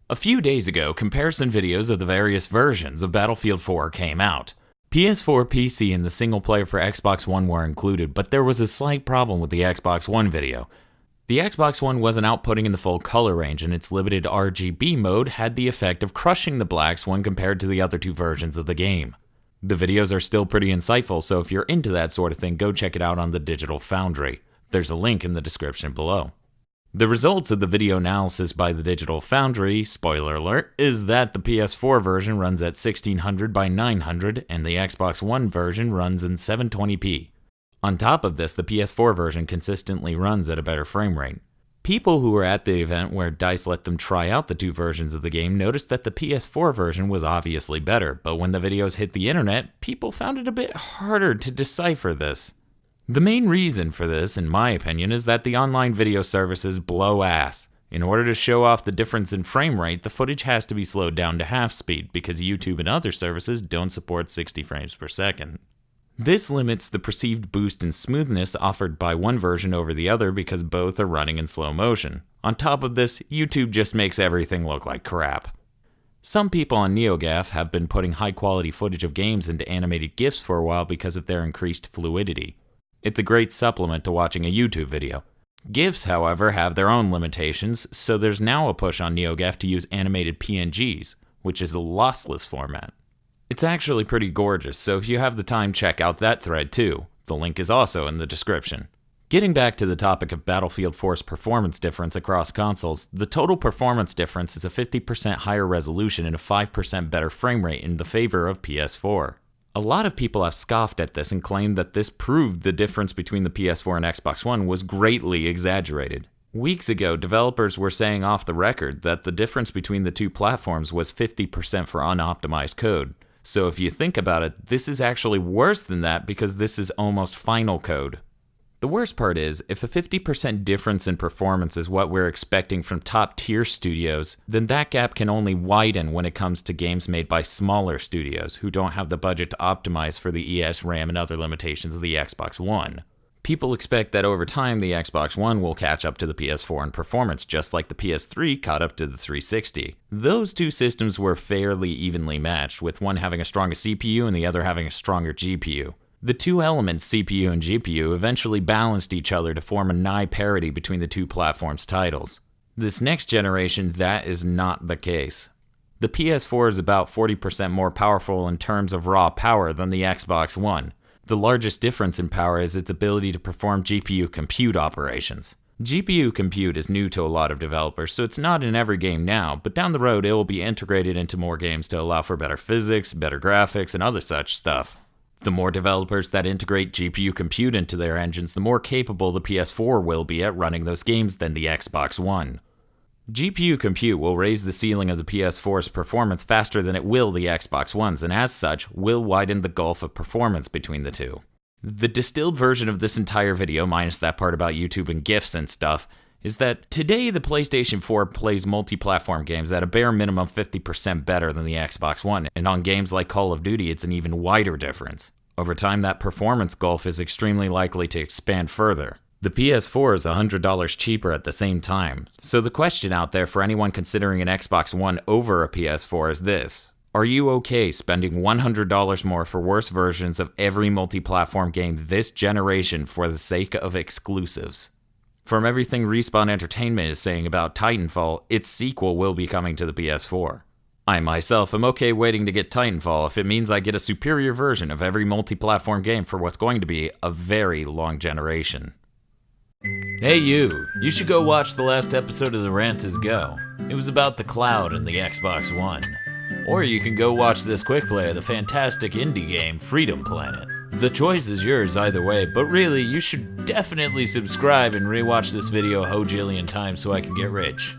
A few days ago, comparison videos of the various versions of Battlefield 4 came out. PS4, PC, and the single player for Xbox One were included, but there was a slight problem with the Xbox One video. The Xbox One wasn't outputting in the full color range, and its limited RGB mode had the effect of crushing the blacks when compared to the other two versions of the game. The videos are still pretty insightful, so if you're into that sort of thing, go check it out on the Digital Foundry. There's a link in the description below. The results of the video analysis by the Digital Foundry, spoiler alert, is that the PS4 version runs at 1600 by 900 and the Xbox One version runs in 720p. On top of this, the PS4 version consistently runs at a better frame rate. People who were at the event where DICE let them try out the two versions of the game noticed that the PS4 version was obviously better, but when the videos hit the internet, people found it a bit harder to decipher this. The main reason for this, in my opinion, is that the online video services blow ass. In order to show off the difference in frame rate, the footage has to be slowed down to half speed because YouTube and other services don't support 60 frames per second. This limits the perceived boost in smoothness offered by one version over the other because both are running in slow motion. On top of this, YouTube just makes everything look like crap. Some people on NeoGAF have been putting high-quality footage of games into animated GIFs for a while because of their increased fluidity. It's a great supplement to watching a YouTube video. GIFs, however, have their own limitations, so there's now a push on NeoGAF to use animated PNGs, which is a lossless format. It's actually pretty gorgeous, so if you have the time, check out that thread too. The link is also in the description. Getting back to the topic of Battlefield 4's performance difference across consoles, the total performance difference is a 50% higher resolution and a 5% better frame rate in the favor of PS4. A lot of people have scoffed at this and claimed that this proved the difference between the PS4 and Xbox One was greatly exaggerated. Weeks ago, developers were saying off the record that the difference between the two platforms was 50% for unoptimized code. So if you think about it, this is actually worse than that because this is almost final code. The worst part is, if a 50% difference in performance is what we're expecting from top-tier studios, then that gap can only widen when it comes to games made by smaller studios who don't have the budget to optimize for the ES, RAM, and other limitations of the Xbox One. People expect that over time the Xbox One will catch up to the PS4 in performance, just like the PS3 caught up to the 360. Those two systems were fairly evenly matched, with one having a stronger CPU and the other having a stronger GPU. The two elements, CPU and GPU, eventually balanced each other to form a nigh parity between the two platforms' titles. This next generation, that is not the case. The PS4 is about 40% more powerful in terms of raw power than the Xbox One. The largest difference in power is its ability to perform GPU compute operations. GPU compute is new to a lot of developers, so it's not in every game now, but down the road it will be integrated into more games to allow for better physics, better graphics, and other such stuff. The more developers that integrate GPU compute into their engines, the more capable the PS4 will be at running those games than the Xbox One. GPU compute will raise the ceiling of the PS4's performance faster than it will the Xbox One's, and as such, will widen the gulf of performance between the two. The distilled version of this entire video, minus that part about YouTube and GIFs and stuff, is that today the PlayStation 4 plays multi-platform games at a bare minimum 50% better than the Xbox One, and on games like Call of Duty it's an even wider difference. Over time, that performance gulf is extremely likely to expand further. The PS4 is $100 cheaper at the same time, so the question out there for anyone considering an Xbox One over a PS4 is this: are you okay spending $100 more for worse versions of every multi-platform game this generation for the sake of exclusives? From everything Respawn Entertainment is saying about Titanfall, its sequel will be coming to the PS4. I myself am okay waiting to get Titanfall if it means I get a superior version of every multi-platform game for what's going to be a very long generation. Hey you should go watch the last episode of The Rant is Go. It was about the cloud and the Xbox One. Or you can go watch this quick play of the fantastic indie game Freedom Planet. The choice is yours either way, but really you should definitely subscribe and rewatch this video a hojillion times so I can get rich.